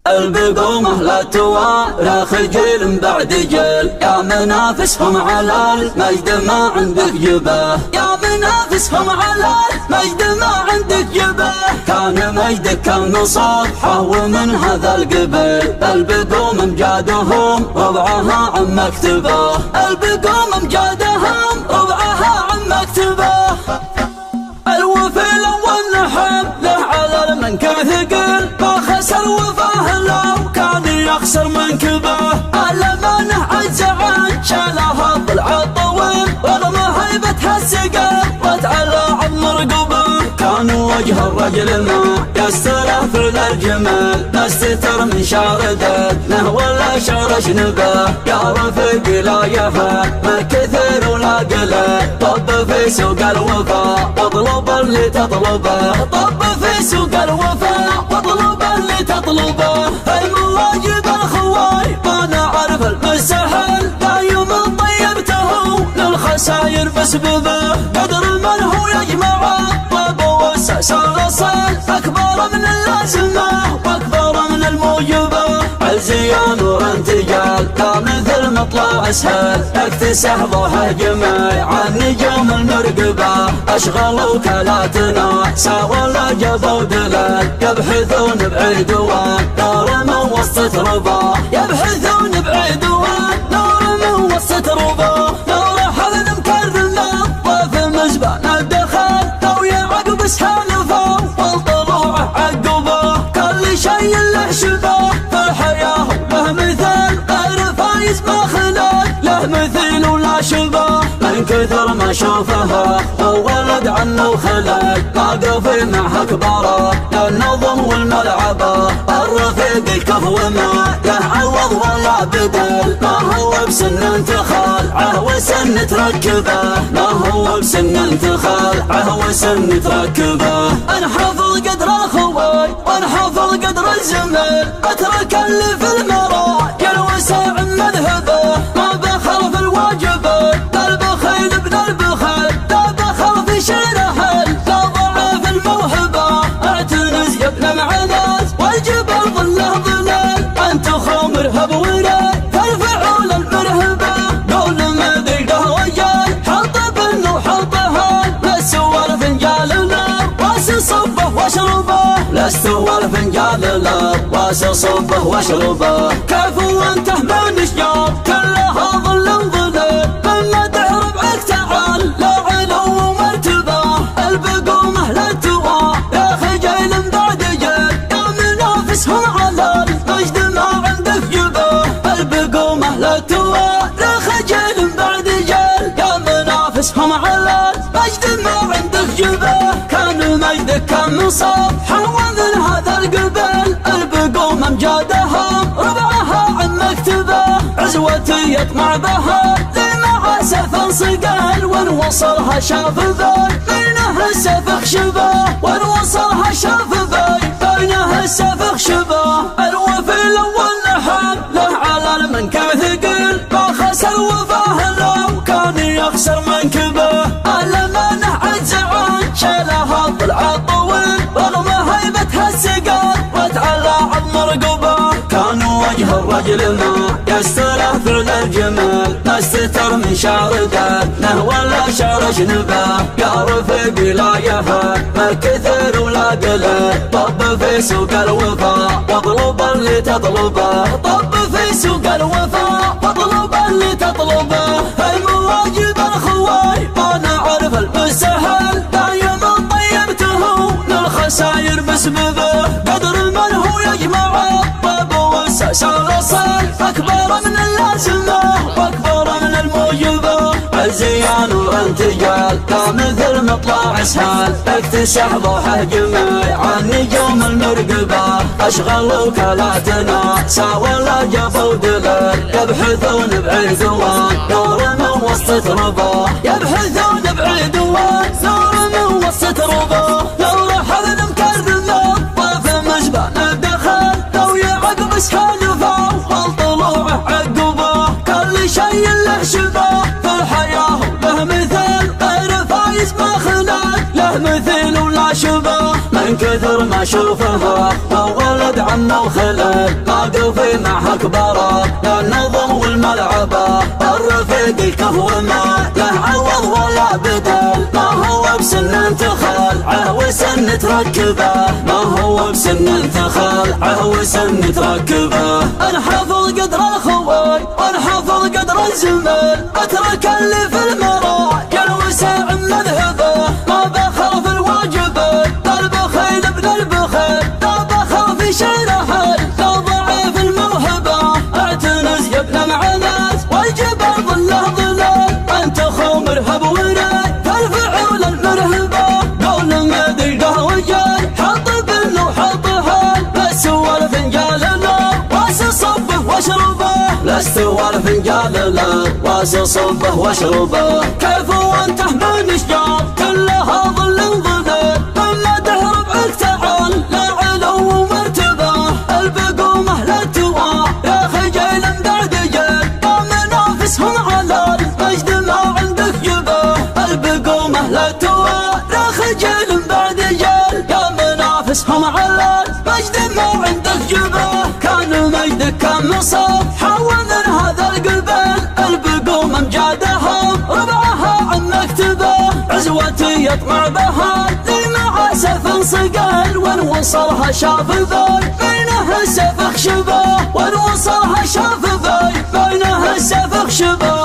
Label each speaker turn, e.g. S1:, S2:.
S1: البقومة لا توارخ جيل بعد جيل، يا منافسهم على المجد ما عندك جباه، يا منافسهم على المجد ما عندك جباه. كان مجدك كان صبحه ومن هذا القبيل، البقوم امجادهم ربعها عن مكتبه، البقوم امجادهم ربعها عن مكتبه. الوفيل والنحب له على المنكب ثقيل، ما خسر وفاه لو كان يخسر منكبه. الأمانة عز عن شالها ضلع الطويل، رغم هيبتها الثقل وتعلى عمر قبه. كان وجه الرجل ما يستره فعل الجمال، ما استتر من شاردته ولا شعر شنبه. يا رفيق لا يهان ما كثر ولا قليل، طب في سوق الوفا واطلب اللي تطلبه، طب في سوق الوفا واطلب اللي تطلبه. المواجب الخواي ما نعرف المسهل، دايم طيبته للخساير بسببه. قدر من هو يجمع الطب والسلسال، أكبر من اللازمة وأكبر من الموجبة. عزيان ورانتجال لا مثل مطلع اسهل، اكتسح ضوحه جميع النجوم المرقبة. اشغل وكالاتنا ساوى لا جبوا دلال، يبحثون بعدوان نار من وسط ربا، يبحثون بعدوان نار من وسط ربا. لو رحل مكرمنا ضيف مزبان الدخل، لو يعقب سالفه والطلوع عقبه. كل شيء له شبه في الحياه له مثال، غير فايز ما خلق له مثيل ولا شبه. من كثر ما شوفها وولد عنه خلق، واقف معها كباره للنظم والملعبه. الرفيق الكفو ما له عوض ولا بدل، ما هو بسن تخالعه وسن تركبه، ما هو بسن تخالعه وسن تركبه. انحفظ قدر الخوي وانحفظ قدر الزميل، اترك اللي في المراجل وسع مذهبه. ما بخل في الواجبات لا البخيل ابن البخيل، لا بخل في شرحل لا ضعف الموهبه. اعتنز يا ابن العنز والجبل ظله ظلال، انت خو مرهب وراد فالفعول المرهبه. قول مذيقه وجال حط بن وحطها، لست والفنجال لا واس صبه واشربه، لست والفنجال لا واس صبه واشربه. كيف وانته من اشجار كلها ظل ظلال، مما تعرف عك تعال لا علو ومرتبه. البقومه لا توى يا خجيل بعد جيل، يا منافسهم على المجد ما عندك جبه. البقومه لا توى يا خجيل بعد جيل، يا منافسهم على المجد ما عندك جبه. كان مجدك كان صبحا ومن هذا القبيل، البقومه امجادهم ربعها عن مكتبه. عزوتي يطمع بها لمع سفن صقال، وان وصلها شاف ذي بينها السفخ شبه، وان وصلها شاف ذي بينها السفخ شبه. الوفيل والنحب له على المنكب ثقيل، ما خسر وفاه لو كان يخسر منكبه. الأمانة عز عن شالها ضلع الطويل، رغم هيبتها الثقل وتعلى عمر قبه. كان وجه الرجل ما يستره فعل الجمال، ما استتر من شاردته ولا شعر شنبه. يا رفيق لا يهان ما كثر ولا قليل، طب في سوق الوفا واطلب اللي تطلبه، طب في سوق الوفا واطلب اللي تطلبه. المواجب الخواي ما نعرف المسهل، دايم طيبته للخساير بسببه. قدر من هو يجمع الطب والسلسال، أكبر من اللازمة وأكبر من الموجبة. عزيان ورانتجال لا مثل مطلع اسهال، اكتسح ضوحه جميع النجوم المرقبة. اشغل وكالاتنا ساوى لا جبوا دلال، يبحثون بعدوان نور من وسط ربا، يبحثون بعدوان نور من وسط ربا. لو رحل مكرمه ضيف مزبان الدخل، لو يعقب سالفه والطلوع عقبه. كل شيء له شبه في الحياه له مثال، غير فايز ما خلق له مثيل ولا شبه، من كثر ما شوفها وولد عمه وخلل ما قفي معها كبره، يا النظم والملعبه الرفيق الكهو ما له عوض ولا بدل، ما هو بسن تخلعه وسن تركبه، ما هو بسن تخلعه وسن تركبه. انحفظ قدر الخوي وانحفظ قدر الزمن، اترك اللي في المراكل وساع مذهبه، ما بخل في الواجبات البخيل ابن البخيل، لا بخل في شي رحل لا ضعيف الموهبه، اعتنز يا ابن معنات والجبل ظله ظلال، انت خو مرهب ورد الفعول المرهبه، قول ما ذلقه وجال حط بنه وحط حال، بس هو الفنجال له واس صبه واشربه، لست والفنجال له واس صبه واشربه. كيف وانت من اشجار كلها ظل ظلل، لما تهرب عك تعال لا علو ومرتبه، البقومه لا توى يا خجيل بعد جيل، يا منافسهم على المجد ما عندك جبه، البقومه لا توى يا خجيل بعد جيل، يا منافسهم على المجد ما عندك جبه. كان مجدك كان مصاب حول من هذا القبل، البقوم امجادهم ربعها عن مكتبه، عزوتي يطمع بها لي مع سيف صقل، وان وصلها شاف ذي بينها السيف خشبه، وان وصلها شاف ذي بينها السيف خشبه.